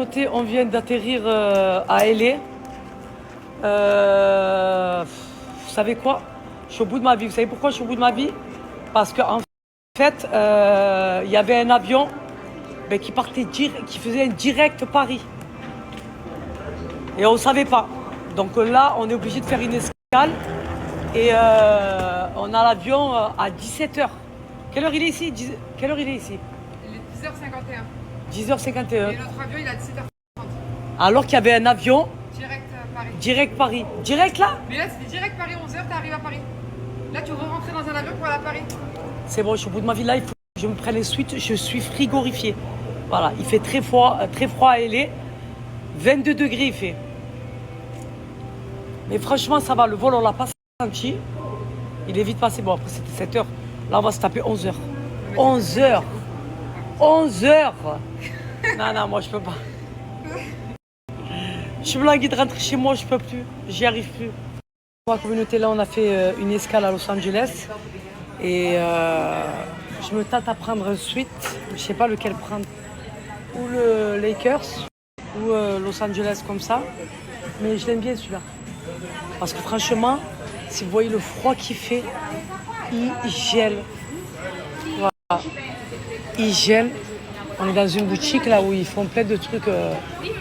communauté, on vient d'atterrir à LA. Vous savez quoi? Je suis au bout de ma vie. Vous savez pourquoi je suis au bout de ma vie? Parce qu'en fait, il y avait un avion qui partait qui faisait un direct Paris. Et on ne savait pas. Donc là, on est obligé de faire une escale. Et on a l'avion à 17h. Quelle heure il est ici? Quelle heure il est ici? Il est 10h51. 10h51. Et notre avion, il est à 17h30. Alors qu'il y avait un avion Direct Paris. direct Paris. Direct là? Mais là, c'était direct Paris, 11h, t'arrives à Paris. Là, tu re-rentrais dans un avion pour aller à Paris. C'est bon, je suis au bout de ma vie. Là, il faut que je me prenne les suites. Je suis frigorifié. Voilà, il fait très froid à LA. 22 degrés il fait. Mais franchement, ça va. Le vol, on l'a pas senti. Il est vite passé. Bon, après, c'était 7 heures. Là, on va se taper 11 heures. 11 heures. 11 heures. Non, moi, je peux pas. Je suis blaguée de rentrer chez moi, je peux plus. J'y arrive plus. Pour la communauté, là, on a fait une escale à Los Angeles. Et je me tâte à prendre une suite. Je sais pas lequel prendre. Ou le Lakers, ou Los Angeles comme ça. Mais je l'aime bien celui-là. Parce que franchement, si vous voyez le froid qu'il fait, il gèle. Voilà. Il gèle. On est dans une boutique là où ils font plein de trucs.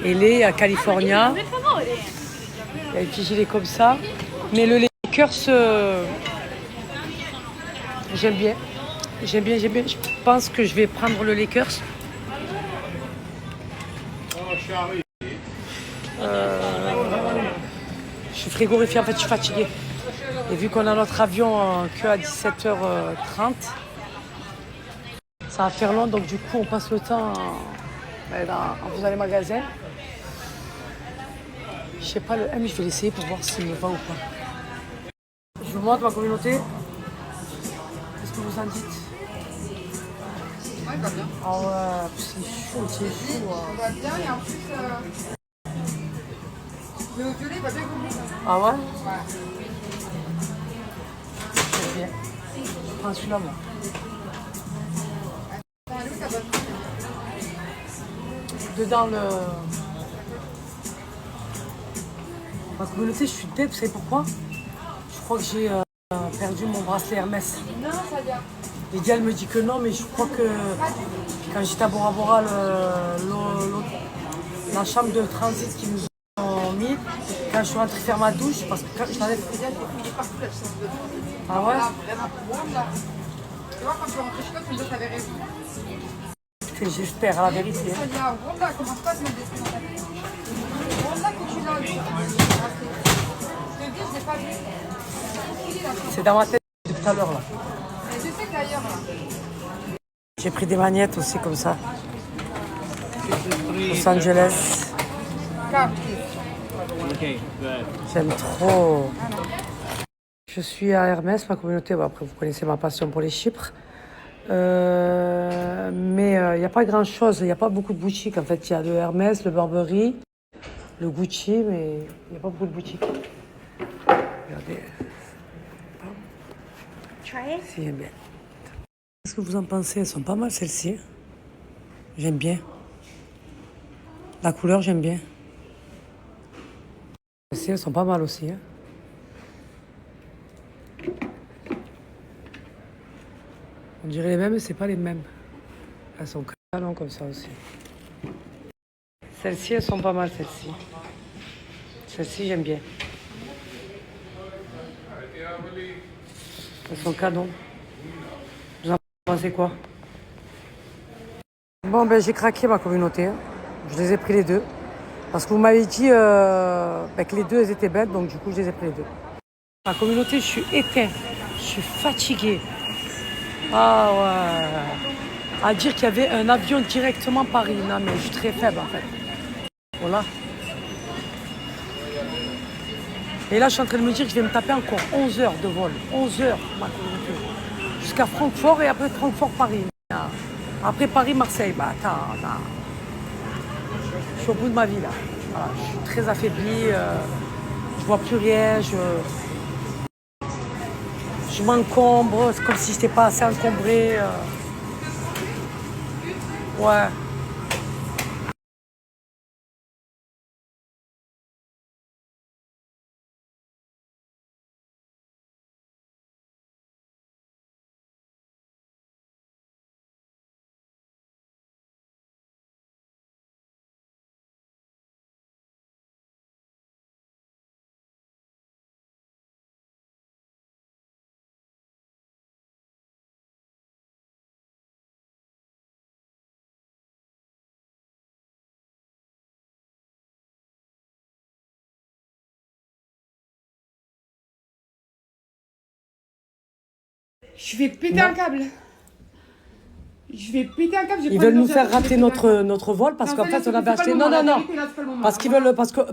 LA, à California. Il y a des petits gilets comme ça. Mais le Lakers, j'aime bien. J'aime bien. Je pense que je vais prendre le Lakers. Je suis frigorifiée, en fait, je suis fatiguée. Et vu qu'on a notre avion que à 17h30, ça va faire long, donc du coup, on passe le temps en faisant les magasins. Je sais pas, le M, je vais l'essayer pour voir s'il me va ou pas. Je vous montre ma communauté. Qu'est-ce que vous en dites? Ouais, il va bien. Ah ouais, c'est chaud. Il va bien et en plus, le violet, il va bien comme ça. Ah ouais? Ouais. C'est bien. Je prends celui-là, moi. Attends, elle est où ta bonne? Dedans le... Ma communauté, je suis deg, vous savez pourquoi? Je crois que j'ai perdu mon bracelet Hermès. Non, ça vient. Lydia, elle me dit que non, mais je crois que quand j'étais à Bora Bora, la chambre de transit qu'ils nous ont mis, quand je suis rentrée faire ma douche, parce que quand je t'enlève... Il est partout là, je sens de. Ah ouais? Là, vraiment pour moi, là. Tu vois, quand tu rentres chez toi, tu me dis t'avais raison. Putain, j'espère, à la vérité. Ça y a, Rwanda, commence pas à te mettre des trucs dans ta tête. Rwanda, que tu l'as eu. Je te dis, je l'ai pas vu. Il est là. C'est dans ma tête depuis tout à l'heure, là. Et je sais que d'ailleurs, là. J'ai pris des magnettes aussi, comme ça. Los Angeles. Okay, good. J'aime trop. Je suis à Hermès, ma communauté. Bon, après, vous connaissez ma passion pour les Chypres. Mais il n'y a pas grand-chose. Il n'y a pas beaucoup de boutiques. En fait, il y a le Hermès, le Burberry, le Gucci, mais il n'y a pas beaucoup de boutiques. Regardez. Try it. Si, j'aime bien. Qu'est-ce que vous en pensez? Elles sont pas mal, celles-ci. J'aime bien. La couleur, j'aime bien. Celles-ci, elles sont pas mal aussi. Hein. On dirait les mêmes, mais c'est pas les mêmes. Elles sont canon comme ça aussi. Celles-ci, elles sont pas mal, celles-ci. Celles-ci, j'aime bien. Elles sont canon. Vous en pensez quoi? Bon, ben j'ai craqué ma communauté. Hein. Je les ai pris les deux. Parce que vous m'avez dit que les deux, elles étaient belles, donc du coup, je les ai pris les deux. Ma communauté, je suis éteint. Je suis fatiguée. Ah ouais. À dire qu'il y avait un avion directement Paris. Non, mais je suis très faible, en fait. Voilà. Et là, je suis en train de me dire que je vais me taper encore 11 heures de vol. 11 heures, ma communauté. Jusqu'à Francfort et après Francfort-Paris. Après Paris-Marseille. Bah, attends, non. Je suis au bout de ma vie, là. Voilà, je suis très affaiblie. Je vois plus rien. Je m'encombre. C'est comme si je n'étais pas assez encombrée. Ouais. Je vais péter un câble. Je vais péter un câble. Ils veulent nous faire rater notre vol parce qu'en fait, on avait acheté... Non.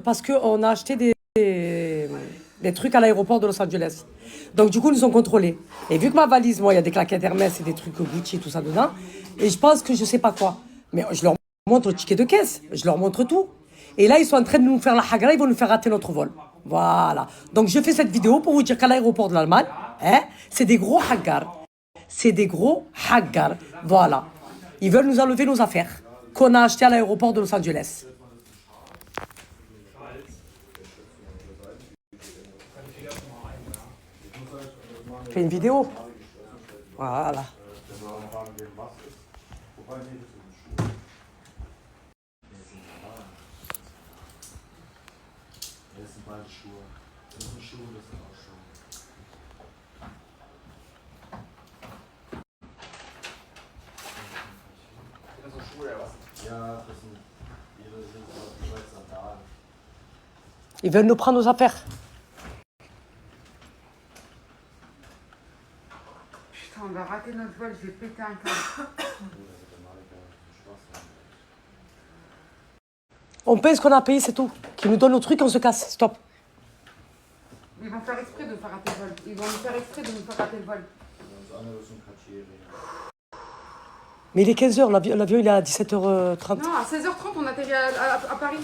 Parce qu'on a acheté des trucs à l'aéroport de Los Angeles. Donc, du coup, ils nous ont contrôlés. Et vu que ma valise, moi, il y a des claquettes Hermès et des trucs Gucci et tout ça dedans, et je pense que je sais pas quoi. Mais je leur montre le ticket de caisse. Je leur montre tout. Et là, ils sont en train de nous faire la hagra, ils vont nous faire rater notre vol. Voilà. Donc, je fais cette vidéo pour vous dire qu'à l'aéroport de l'Allemagne, c'est des gros haggars. C'est des gros haggars. Voilà. Ils veulent nous enlever nos affaires qu'on a achetées à l'aéroport de Los Angeles. Je fais une vidéo. Voilà. Ils veulent nous prendre nos affaires. Putain, on va rater notre vol, je vais péter un câble. On paye ce qu'on a payé, c'est tout. Qu'ils nous donnent nos trucs, on se casse. Stop. Ils vont faire exprès de faire rater le vol. Ils vont nous faire exprès de nous faire rater le vol. Mais il est 15h, l'avion il est à 17h30. Non, à 16h30, on atterrit à Paris.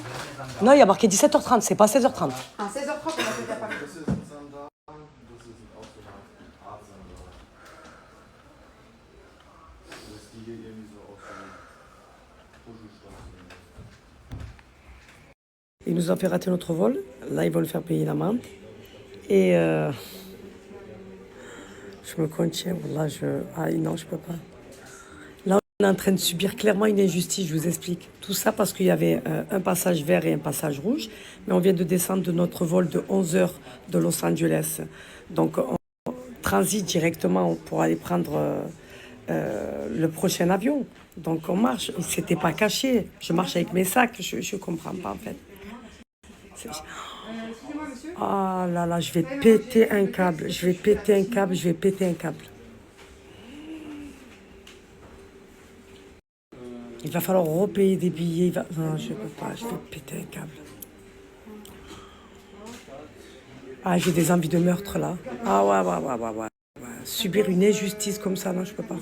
Non, il y a marqué 17h30, c'est pas 16h30. À 16h30, on atterrit à Paris. Ils nous ont fait rater notre vol. Là, ils vont nous faire payer l'amende. Et je me contiens. Là, ah non, je peux pas. Là, on est en train de subir clairement une injustice, je vous explique. Tout ça parce qu'il y avait un passage vert et un passage rouge. Mais on vient de descendre de notre vol de 11h de Los Angeles. Donc, on transite directement pour aller prendre le prochain avion. Donc, on marche. C'était pas caché. Je marche avec mes sacs. Je comprends pas, en fait. Excusez-moi, monsieur. Ah là là, je vais péter un câble. Je vais péter un câble. Je vais péter un câble. Il va falloir repayer des billets. Non, je peux pas. Je vais péter un câble. Ah, j'ai des envies de meurtre là. Ah ouais. Subir une injustice comme ça, non, je peux pas.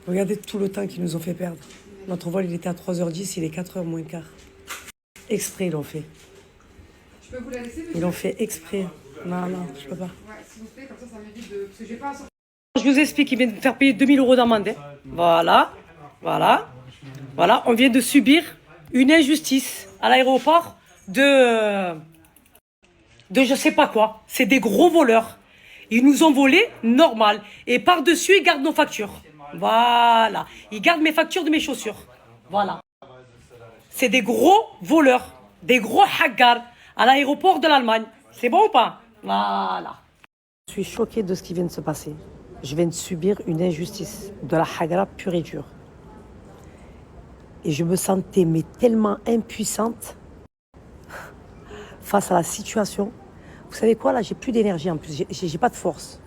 Regardez tout le temps qu'ils nous ont fait perdre. Notre vol, il était à 3h10, il est 4h moins quart. Exprès, ils l'ont fait. Je peux vous la laisser, monsieur? Ils l'ont fait exprès. Non, je peux pas. Ouais, s'il vous plaît, comme ça m'évite de... Parce que j'ai pas à sortir. Je vous explique, ils viennent de faire payer 2000 € d'amende. Voilà. On vient de subir une injustice à l'aéroport de je sais pas quoi. C'est des gros voleurs. Ils nous ont volé, normal. Et par-dessus, ils gardent nos factures. Voilà. Ils gardent mes factures de mes chaussures. Voilà. C'est des gros voleurs, des gros haggars à l'aéroport de l'Allemagne. C'est bon ou pas? Voilà. Je suis choquée de ce qui vient de se passer. Je viens de subir une injustice, de la hagra pure et dure. Et je me sentais mais tellement impuissante face à la situation. Vous savez quoi, là, j'ai plus d'énergie en plus, j'ai pas de force.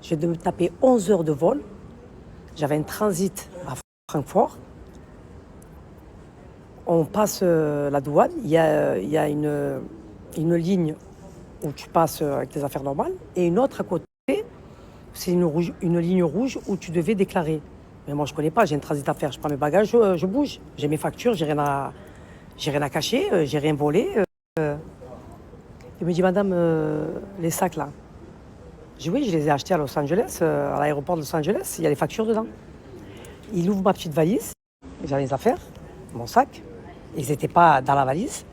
Je viens de me taper 11 heures de vol. J'avais un transit à Francfort. On passe la douane, il y a une ligne où tu passes avec tes affaires normales et une autre à côté, c'est une ligne rouge où tu devais déclarer. Mais moi, je ne connais pas, j'ai un transit à faire, je prends mes bagages, je bouge. J'ai mes factures, j'ai rien à cacher, j'ai rien volé. Il me dit, madame, les sacs là. Je dis, oui, je les ai achetés à Los Angeles, à l'aéroport de Los Angeles, il y a les factures dedans. Il ouvre ma petite valise, j'ai les affaires, mon sac. Ils n'étaient pas dans la valise.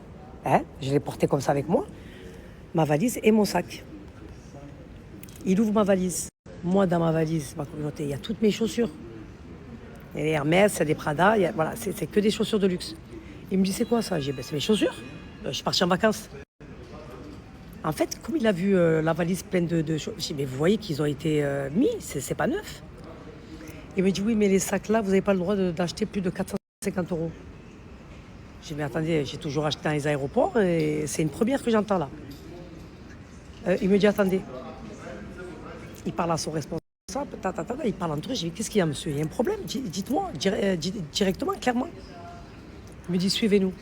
Je les portais comme ça avec moi. Ma valise et mon sac. Il ouvre ma valise. Moi, dans ma valise, ma communauté, il y a toutes mes chaussures. Il y a des Hermès, il y a des Prada. Voilà, c'est que des chaussures de luxe. Il me dit, c'est quoi ça? J'ai dit, c'est mes chaussures. Je suis partie en vacances. En fait, comme il a vu la valise pleine de choses, j'ai dit, mais vous voyez qu'ils ont été mis, c'est pas neuf. Il me dit, oui, mais les sacs là, vous n'avez pas le droit d'acheter plus de 450 €. J'ai dit, mais attendez, j'ai toujours acheté dans les aéroports et c'est une première que j'entends là. Il me dit, attendez. il parle à son responsable, il parle entre eux. J'ai dit, qu'est-ce qu'il y a, monsieur? Il y a un problème? Dites-moi, directement, clairement. Il me dit, suivez-nous.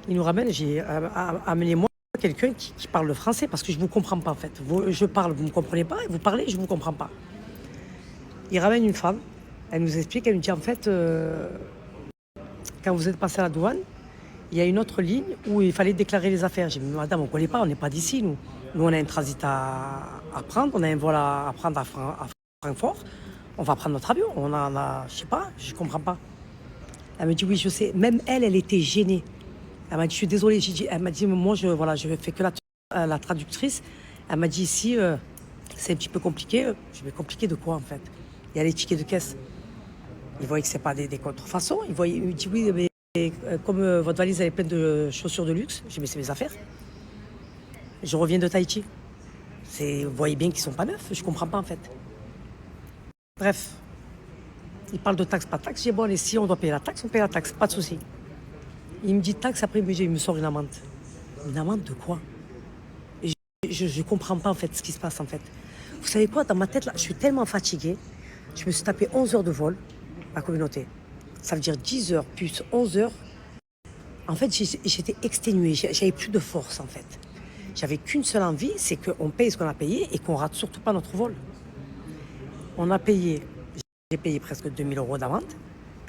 Il nous ramène, j'ai amenez-moi quelqu'un qui parle le français, parce que je ne vous comprends pas, en fait. Je parle, vous ne me comprenez pas, et vous parlez, je ne vous comprends pas. Il ramène une femme, elle nous explique, elle nous dit, en fait, quand vous êtes passé à la douane, il y a une autre ligne où il fallait déclarer les affaires. J'ai dit, madame, on ne connaît pas, on n'est pas d'ici, nous. Nous, on a un transit à prendre, on a un vol à prendre à Francfort. On va prendre notre avion. On a, je sais pas, je ne comprends pas. Elle me dit, oui, je sais. Même elle était gênée. Elle m'a dit, je suis désolée. Elle m'a dit, moi, je fais que la traductrice. Elle m'a dit, ici, c'est un petit peu compliqué. Je vais compliqué de quoi, en fait? Il y a les tickets de caisse. Il voyait que ce n'est pas des contrefaçons. Il me dit, oui, mais comme votre valise elle est pleine de chaussures de luxe, j'ai dit, mais c'est mes affaires. Je reviens de Tahiti. Vous voyez bien qu'ils ne sont pas neufs. Je ne comprends pas, en fait. Bref. Il parle de taxe, pas de taxe. J'ai dit, bon, allez, si on doit payer la taxe, on paye la taxe. Pas de souci. Il me dit taxe, après il me sort une amende. Une amende de quoi? Et je ne comprends pas, en fait, ce qui se passe, en fait. Vous savez quoi, dans ma tête, là, je suis tellement fatiguée. Je me suis tapé 11 heures de vol, la communauté. Ça veut dire 10 heures plus 11 heures. En fait, j'étais exténuée. J'avais plus de force, en fait. J'avais qu'une seule envie, c'est qu'on paye ce qu'on a payé et qu'on rate surtout pas notre vol. On a payé, j'ai payé presque 2000 € d'amende.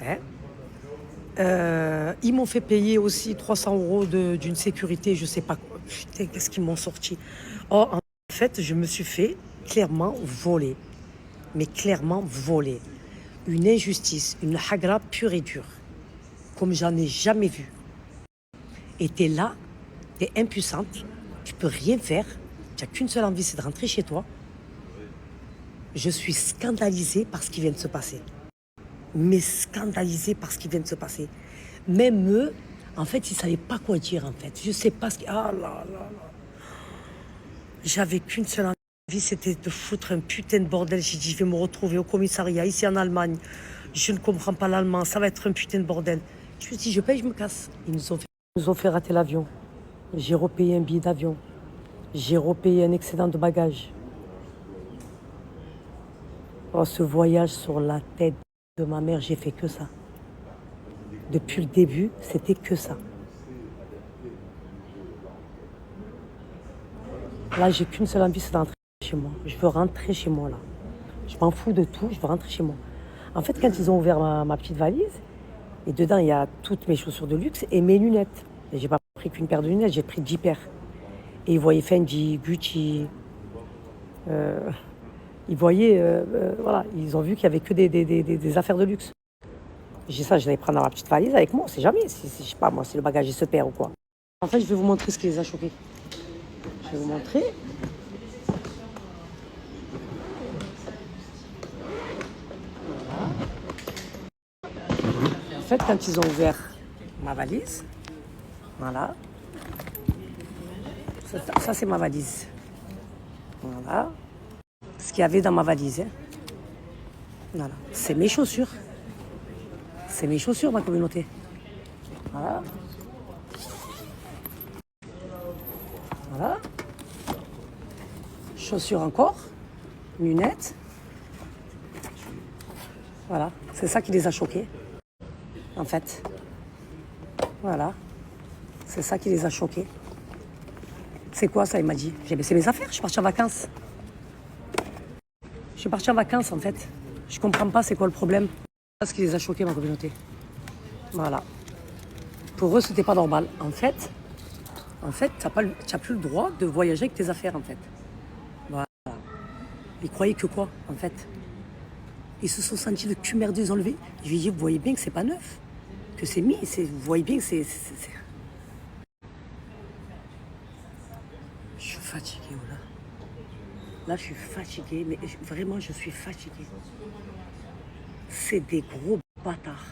Hein. Ils m'ont fait payer aussi 300 € d'une sécurité, je sais pas quoi. Putain, qu'est-ce qu'ils m'ont sorti? Oh, en fait, je me suis fait clairement voler. Mais clairement voler. Une injustice, une hagra pure et dure. Comme j'en ai jamais vu. Et t'es là, t'es impuissante, tu peux rien faire, tu n'as qu'une seule envie, c'est de rentrer chez toi. Je suis scandalisée par ce qui vient de se passer. Mais scandalisée par ce qui vient de se passer. Même eux, en fait, ils ne savaient pas quoi dire, en fait. Je ne sais pas ce qui... Ah là là là. J'avais qu'une seule envie, c'était de foutre un putain de bordel. J'ai dit, je vais me retrouver au commissariat, ici en Allemagne. Je ne comprends pas l'allemand, ça va être un putain de bordel. Je me suis dit, je paye, je me casse. Ils nous ont fait rater l'avion. J'ai repayé un billet d'avion. J'ai repayé un excédent de bagages. Oh, ce voyage sur la tête de ma mère, j'ai fait que ça. Depuis le début, c'était que ça. Là, j'ai qu'une seule envie, c'est d'entrer chez moi. Je veux rentrer chez moi, là. Je m'en fous de tout, je veux rentrer chez moi. En fait, quand ils ont ouvert ma petite valise, et dedans, il y a toutes mes chaussures de luxe et mes lunettes. Et j'ai pas pris qu'une paire de lunettes, j'ai pris 10 paires. Et ils voyaient Fendi, Gucci. Ils voyaient, voilà, ils ont vu qu'il n'y avait que des affaires de luxe. J'ai ça, je vais prendre dans ma petite valise avec moi, on sait jamais. Si, je sais pas, moi, si le bagage il se perd ou quoi. En fait, je vais vous montrer ce qui les a choqués. Je vais vous montrer. Voilà. En fait, quand ils ont ouvert ma valise, voilà. Ça c'est ma valise. Voilà. Ce qu'il y avait dans ma valise. Hein. Voilà. C'est mes chaussures. C'est mes chaussures, ma communauté. Voilà. Voilà. Chaussures encore. Lunettes. Voilà. C'est ça qui les a choqués. En fait. Voilà. C'est ça qui les a choqués. C'est quoi ça, il m'a dit. J'ai dit, c'est mes affaires, je suis partie en vacances. Je suis partie en vacances, en fait. Je comprends pas c'est quoi le problème. C'est ce qui les a choqués, ma communauté. Voilà. Pour eux, c'était pas normal. En fait, t'as plus le droit de voyager avec tes affaires, en fait. Voilà. Ils croyaient que quoi, en fait? Ils se sont sentis le cul merdeux, ils ont levé. Je lui ai dit, vous voyez bien que c'est pas neuf. Que c'est mis, vous voyez bien que c'est... Je suis fatiguée, là. Là, je suis fatiguée, mais vraiment, je suis fatiguée. C'est des gros bâtards.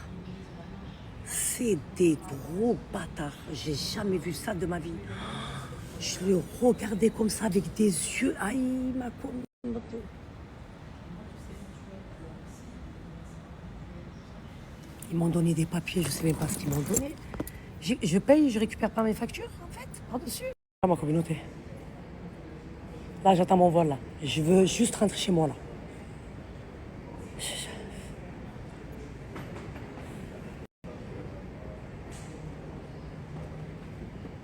C'est des gros bâtards. J'ai jamais vu ça de ma vie. Je le regardais comme ça avec des yeux. Aïe, ma communauté. Ils m'ont donné des papiers, je ne sais même pas ce qu'ils m'ont donné. Je paye, je récupère pas mes factures, en fait, par-dessus. Ma communauté. Là, j'attends mon vol, là. Je veux juste rentrer chez moi, là.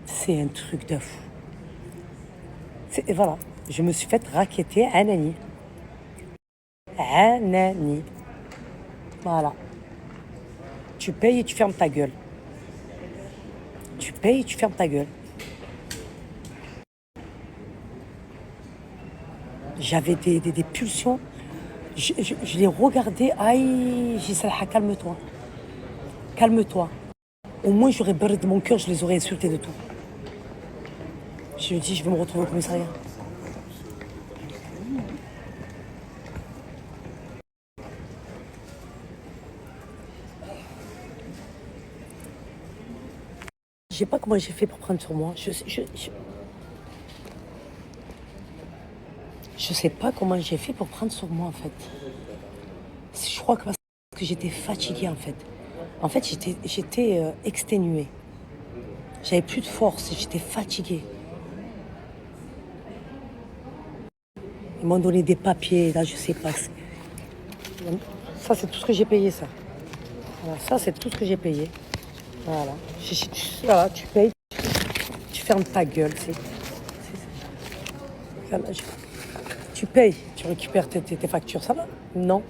C'est un truc de fou. Et voilà, je me suis fait racketter un Anani. Un Anani. Voilà. Tu payes et tu fermes ta gueule. Tu payes et tu fermes ta gueule. J'avais des pulsions. Je les regardais. Aïe, j'ai Salha, calme-toi. Calme-toi. Au moins, j'aurais beurré de mon cœur, je les aurais insultés de tout. Je me dis, je vais me retrouver au commissariat. Je sais pas comment j'ai fait pour prendre sur moi. Je sais pas comment j'ai fait pour prendre sur moi, en fait. Je crois que parce que j'étais fatiguée, en fait. En fait, j'étais exténuée. J'avais plus de force, j'étais fatiguée. Ils m'ont donné des papiers, là, je sais pas. Ça, c'est tout ce que j'ai payé, ça. Voilà, ça, c'est tout ce que j'ai payé. Voilà. Voilà, tu payes, tu fermes ta gueule. Tu payes, tu récupères tes factures, ça va? Non.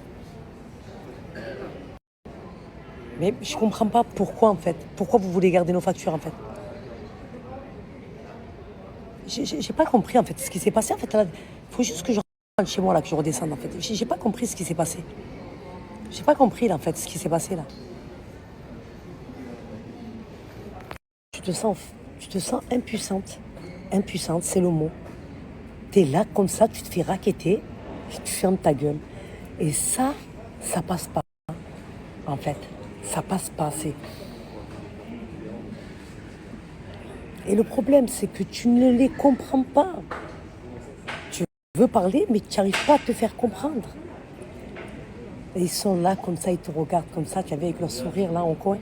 Mais je comprends pas pourquoi, en fait. Pourquoi vous voulez garder nos factures, en fait? J'ai pas compris, en fait, ce qui s'est passé. En fait, il faut juste que je rentre chez moi, là, que je redescende, en fait. J'ai pas compris ce qui s'est passé. J'ai pas compris, là, en fait, ce qui s'est passé, là. Tu te sens impuissante. Impuissante, c'est le mot. T'es là, comme ça, tu te fais racketter, tu fermes ta gueule. Et ça passe pas, en fait. Ça passe pas, Et le problème, c'est que tu ne les comprends pas. Tu veux parler, mais tu n'arrives pas à te faire comprendre. Et ils sont là, comme ça, ils te regardent comme ça, tu avais avec leur sourire, là, en coin.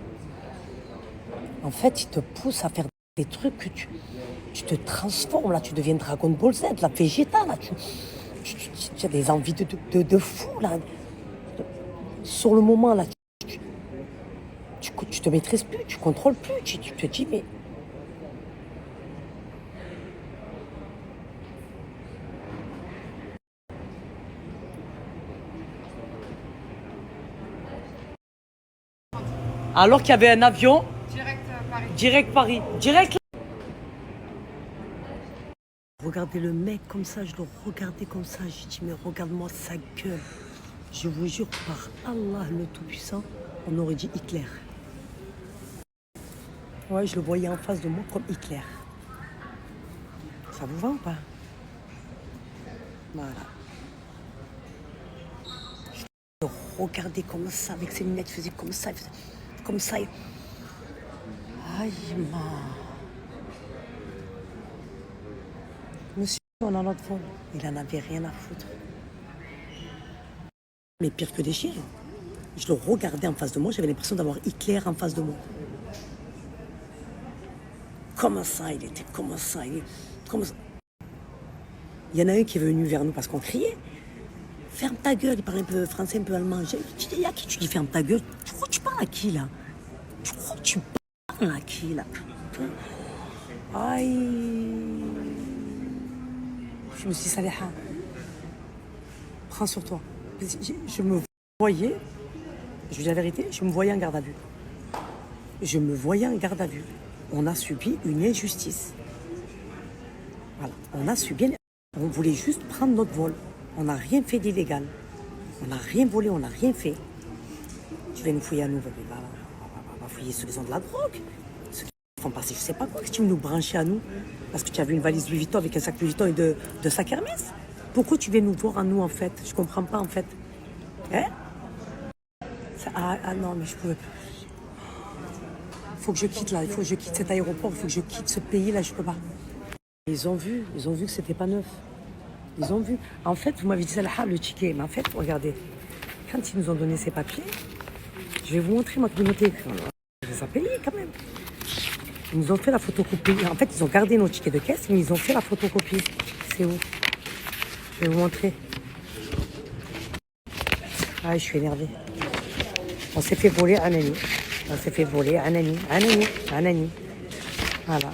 En fait, ils te poussent à faire des trucs que tu te transformes, là, tu deviens Dragon Ball Z, la Vegeta, là, tu as des envies de fou, là. Sur le moment, là, tu te maîtrises plus, tu contrôles plus, tu te dis, mais... Alors qu'il y avait un avion, direct Paris, direct. Regardez le mec comme ça, je le regardais comme ça, j'ai dit mais regarde-moi sa gueule. Je vous jure par Allah le Tout-Puissant, on aurait dit Hitler. Ouais, je le voyais en face de moi comme Hitler. Ça vous va ou pas? Voilà. Je le regardais comme ça, avec ses lunettes, il faisait comme ça, comme ça. Aïe, Monsieur, on a notre vol. Il en avait rien à foutre. Mais pire que des chiens. Je le regardais en face de moi, j'avais l'impression d'avoir Hitler en face de moi. Comment ça, il était, comment ça, comment ça. Il y en a un qui est venu vers nous parce qu'on criait. Ferme ta gueule, il parlait un peu français, un peu allemand. J'ai dit, à qui tu dis ferme ta gueule? Tu crois que tu parles à qui, là? Tu crois que tu parles à qui, là? Aïe. Je me suis dit, Saliha, prends sur toi. Je me voyais, je vous dis la vérité, je me voyais en garde à vue. Je me voyais en garde à vue. On a subi une injustice. Voilà, on a subi, on voulait juste prendre notre vol. On n'a rien fait d'illégal. On n'a rien volé, on n'a rien fait. Tu viens nous fouiller à nous, on va fouiller ceux qui ont de la drogue. Ceux qui font passer, je sais pas quoi, que tu veux nous brancher à nous. Parce que tu avais une valise Louis Vuitton avec un sac Louis Vuitton et de sac Hermès. Pourquoi tu viens nous voir à nous, en fait? Je comprends pas, en fait. Hein? Non, mais je pouvais plus. Il faut que je quitte, là. Il faut que je quitte cet aéroport. Il faut que je quitte ce pays, là. Je peux pas. Ils ont vu que c'était pas neuf. Ils ont vu. En fait, vous m'avez dit, Salha, le ticket. Mais en fait, regardez. Quand ils nous ont donné ces papiers, je vais vous montrer ma communauté. Je les ai payés, quand même. Ils nous ont fait la photocopie. En fait, ils ont gardé nos tickets de caisse, mais ils ont fait la photocopie. C'est où? vais vous montrer. Ah, je suis énervée. On s'est fait voler un ami. On s'est fait voler un ami. Un ami. Voilà.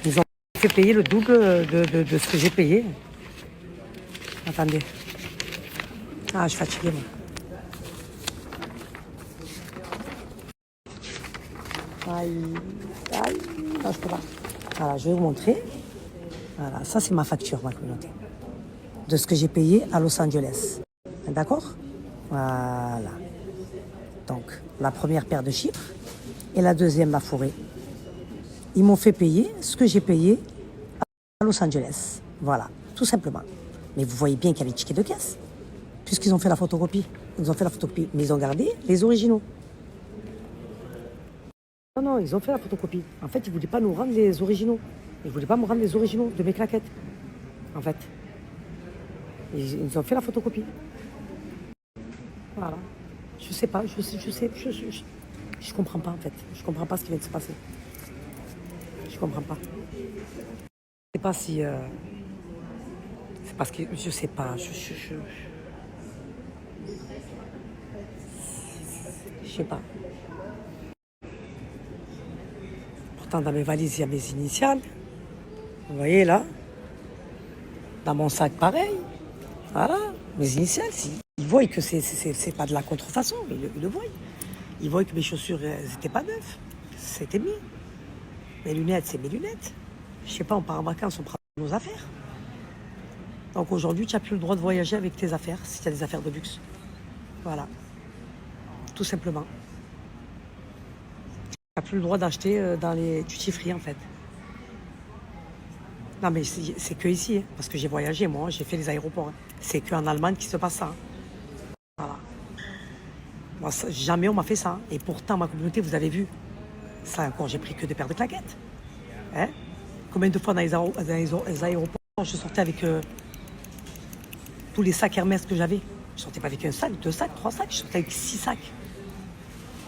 Ils ont fait payer le double de ce que j'ai payé. Attendez. Ah, je suis fatiguée, moi. Aïe. Non, je peux pas. Voilà, je vais vous montrer. Voilà, ça c'est ma facture, ma communauté. De ce que j'ai payé à Los Angeles. D'accord? Voilà. Donc, la première paire de chiffres et la deuxième, la forêt. Ils m'ont fait payer ce que j'ai payé à Los Angeles. Voilà, tout simplement. Mais vous voyez bien qu'il y a les tickets de caisse. Puisqu'ils ont fait la photocopie. Ils ont fait la photocopie, mais ils ont gardé les originaux. Non, ils ont fait la photocopie. En fait, ils ne voulaient pas nous rendre les originaux. Ils ne voulaient pas me rendre les originaux de mes claquettes. En fait. Ils ont fait la photocopie. Voilà. Je sais pas, je comprends pas en fait. Je comprends pas ce qui vient de se passer. Je comprends pas. Je sais pas si... c'est parce que je sais pas. Je sais pas. Pourtant, dans mes valises, il y a mes initiales. Vous voyez là? Dans mon sac, pareil. Voilà. Mes initiales, ils voient que c'est pas de la contrefaçon. Ils le voient. Ils voient que mes chaussures, elles n'étaient pas neuves. C'était mis. Mes lunettes, c'est mes lunettes. Je sais pas, on part en vacances, on prend nos affaires. Donc aujourd'hui, tu n'as plus le droit de voyager avec tes affaires, si tu as des affaires de luxe. Voilà. Tout simplement. Tu n'as plus le droit d'acheter dans les duty free, en fait. Non, mais c'est que ici, hein, parce que j'ai voyagé, moi, j'ai fait les aéroports. Hein. C'est qu'en Allemagne qu'il se passe ça. Hein. Voilà. Moi, jamais on m'a fait ça. Hein. Et pourtant, ma communauté, vous avez vu, ça encore, j'ai pris que des paires de claquettes. Hein? Combien de fois dans les aéroports, je sortais avec tous les sacs Hermès que j'avais. Je sortais pas avec un sac, 2 sacs, 3 sacs, je sortais avec 6 sacs.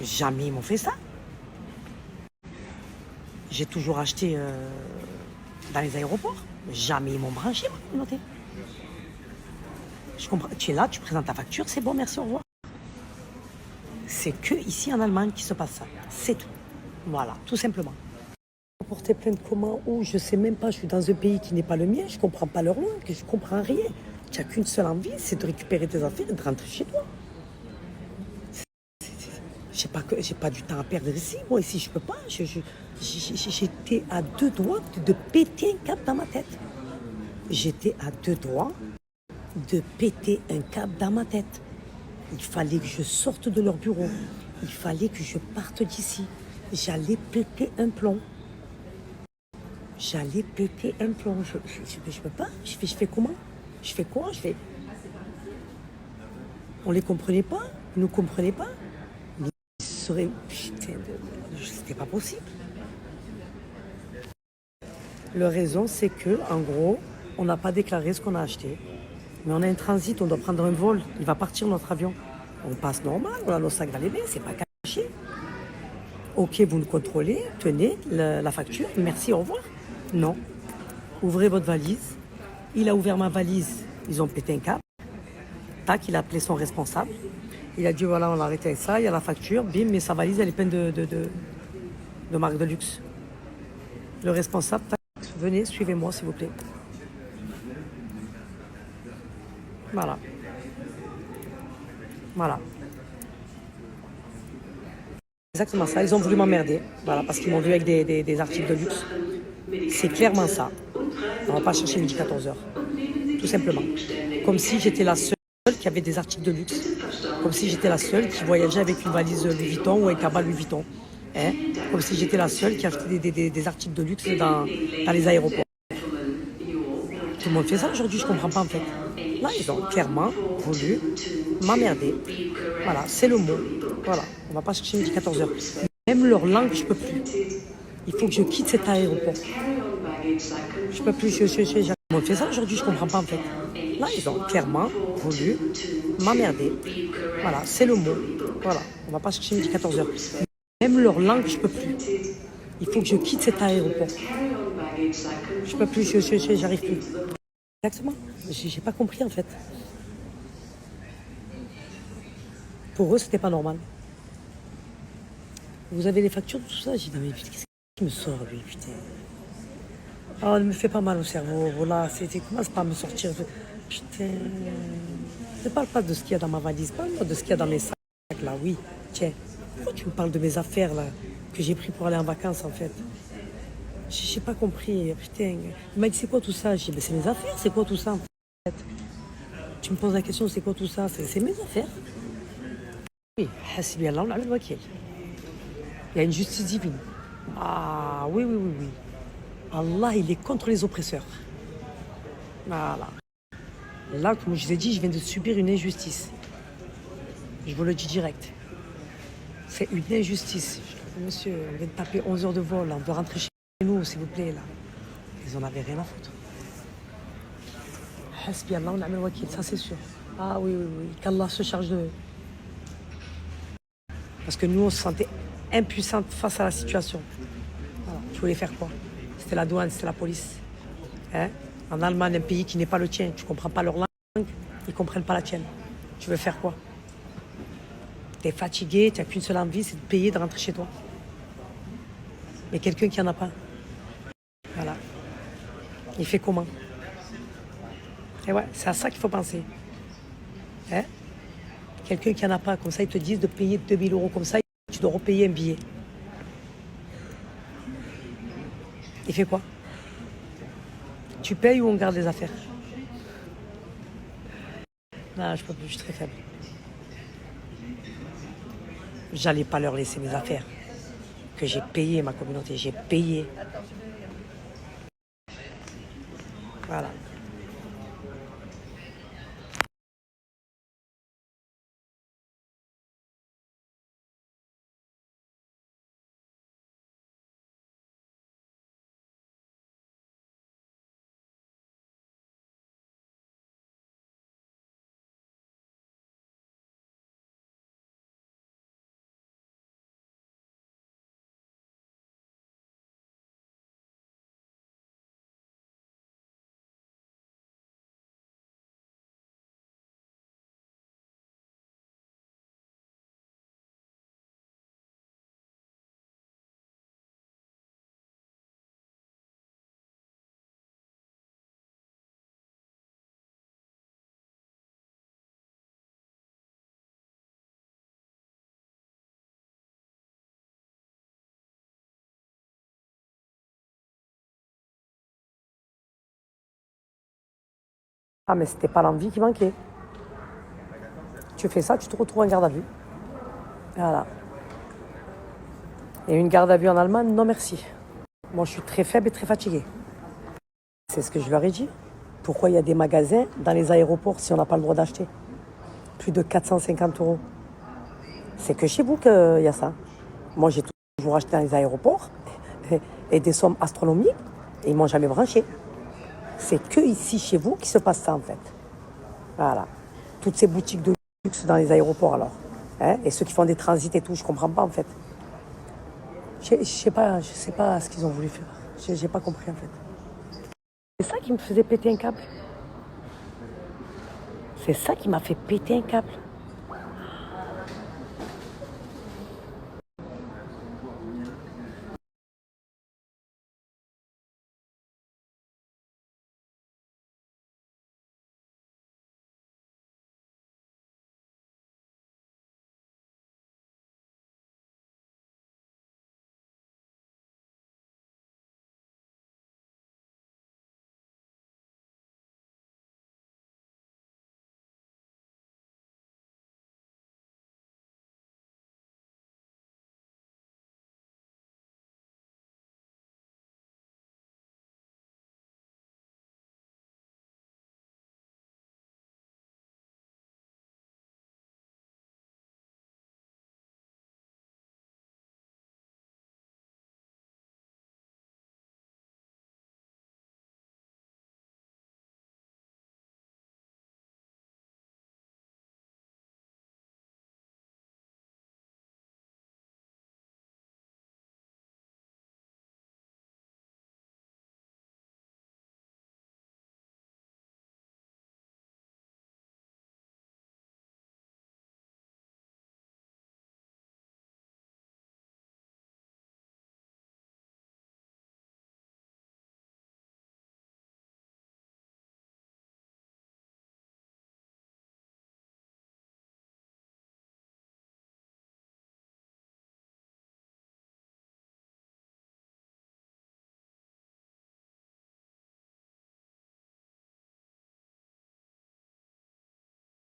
Jamais ils m'ont fait ça. J'ai toujours acheté dans les aéroports. Jamais ils m'ont branché, ma communauté. Je comprends. Tu es là, tu présentes ta facture, c'est bon, merci, au revoir. C'est que ici en Allemagne qu'il se passe ça. C'est tout. Voilà, tout simplement. Porter plainte comment? Ou je sais même pas, je suis dans un pays qui n'est pas le mien, je comprends pas leur langue, je comprends rien. Tu n'as qu'une seule envie, c'est de récupérer tes affaires et de rentrer chez toi. J'ai pas du temps à perdre ici. Moi, ici, je peux pas. J'étais à 2 doigts de péter un câble dans ma tête. J'étais à 2 doigts de péter un câble dans ma tête. Il fallait que je sorte de leur bureau. Il fallait que je parte d'ici. J'allais péter un plomb. J'allais péter un plomb. Je peux pas. Je fais comment? Je fais quoi? On les comprenait pas? Ils nous comprenaient pas? C'était pas possible. La raison, c'est que, en gros, on n'a pas déclaré ce qu'on a acheté. Mais on a un transit, on doit prendre un vol. Il va partir notre avion. On passe normal, on a nos sacs dans les mains, c'est pas caché. Ok, vous nous contrôlez, tenez la facture, merci, au revoir. Non. Ouvrez votre valise. Il a ouvert ma valise, ils ont pété un câble. Tac, il a appelé son responsable. Il a dit voilà, on a arrêté avec ça, il y a la facture, bim, mais sa valise, elle est pleine de marques de luxe. Le responsable, tac, venez, suivez-moi, s'il vous plaît. Voilà. Voilà. Exactement ça, ils ont voulu m'emmerder, voilà, parce qu'ils m'ont vu avec des articles de luxe. C'est clairement ça. On ne va pas chercher midi 14h. Tout simplement. Comme si j'étais la seule qui avait des articles de luxe. Comme si j'étais la seule qui voyageait avec une valise Louis Vuitton ou un cabas Louis Vuitton. Hein? Comme si j'étais la seule qui achetait des articles de luxe dans les aéroports. Tout le monde fait ça aujourd'hui, je ne comprends pas en fait. Là, ils ont clairement voulu m'emmerder. Voilà, c'est le mot. Voilà, on ne va pas chercher midi 14h. Même leur langue, je ne peux plus. Il faut que je quitte cet aéroport. Je ne peux plus, on fait ça aujourd'hui, je ne comprends pas en fait. Là, ils ont clairement voulu m'emmerder. Voilà, c'est le mot. Voilà, on ne va pas chercher midi 14h. Même leur langue, je ne peux plus. Il faut que je quitte cet aéroport. Je ne peux plus, j'arrive plus. Exactement. J'ai pas compris en fait. Pour eux, c'était pas normal. Vous avez les factures de tout ça? J'ai dit, non mais putain, qu'est-ce qui me sort lui, putain? Oh, ne me fais pas mal au cerveau, voilà, commence pas à me sortir. Putain. Ne parle pas de ce qu'il y a dans ma valise, parle-moi de ce qu'il y a dans mes sacs là, oui. Tiens, pourquoi tu me parles de mes affaires là, que j'ai pris pour aller en vacances en fait? J'ai pas compris, putain. Il m'a dit, c'est quoi tout ça? J'ai dit, mais c'est mes affaires, c'est quoi tout ça en fait? Tu me poses la question, c'est quoi tout ça? C'est mes affaires. Oui, hasbi Allah, on a le wakil. Il y a une justice divine. Ah oui, oui, oui, oui. Allah, il est contre les oppresseurs. Voilà. Là, comme je vous ai dit, je viens de subir une injustice. Je vous le dis direct. C'est une injustice. Monsieur, on vient de taper 11 heures de vol. On doit rentrer chez nous, s'il vous plaît, là. Ils en avaient rien à foutre. Hasbi Allah, on a le wakil, ça c'est sûr. Ah oui, oui, oui. Qu'Allah se charge de eux. Parce que nous, on se sentait impuissante face à la situation. Voilà. Tu voulais faire quoi? C'était la douane, c'était la police. Hein? En Allemagne, un pays qui n'est pas le tien, tu ne comprends pas leur langue, ils ne comprennent pas la tienne. Tu veux faire quoi? Tu es fatigué, tu n'as qu'une seule envie, c'est de payer, de rentrer chez toi. Mais quelqu'un qui n'en a pas, voilà. Il fait comment? Et ouais, c'est à ça qu'il faut penser. Hein? Quelqu'un qui n'en a pas, comme ça, ils te disent de payer 2000 euros comme ça, tu dois repayer un billet. Il fait quoi? Tu payes ou on garde les affaires? Non, je peux plus, je suis très faible. J'allais pas leur laisser mes affaires. Que j'ai payé ma communauté, j'ai payé. Voilà. Ah, mais c'était pas l'envie qui manquait. Tu fais ça, tu te retrouves en garde à vue. Voilà. Et une garde à vue en Allemagne, non merci. Moi, je suis très faible et très fatiguée. C'est ce que je leur ai dit. Pourquoi il y a des magasins dans les aéroports si on n'a pas le droit d'acheter? Plus de 450 euros. C'est que chez vous qu'il y a ça. Moi, j'ai toujours acheté dans les aéroports et des sommes astronomiques et ils m'ont jamais branché. C'est que ici, chez vous, qui se passe ça en fait. Voilà. Toutes ces boutiques de luxe dans les aéroports alors. Hein? Et ceux qui font des transits et tout, je comprends pas en fait. Je sais pas ce qu'ils ont voulu faire. J'ai pas compris en fait. C'est ça qui me faisait péter un câble. C'est ça qui m'a fait péter un câble.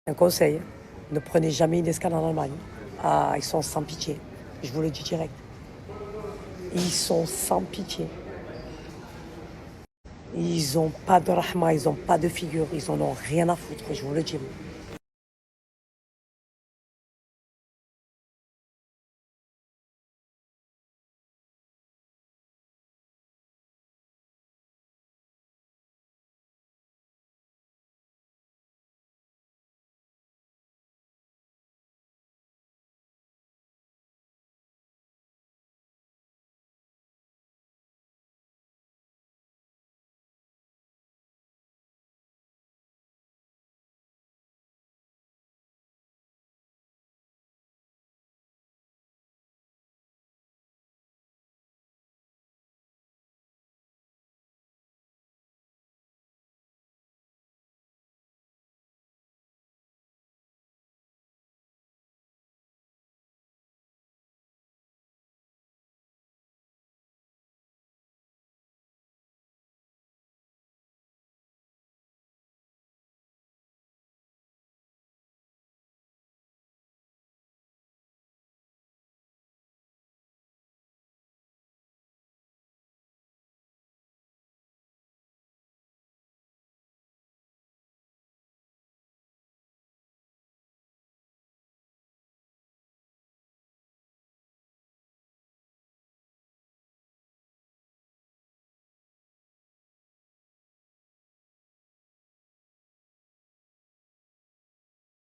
Un conseil, ne prenez jamais une escale en Allemagne. Ah, ils sont sans pitié. Je vous le dis direct. Ils sont sans pitié. Ils n'ont pas de rahma, ils n'ont pas de figure, ils en ont rien à foutre, je vous le dis.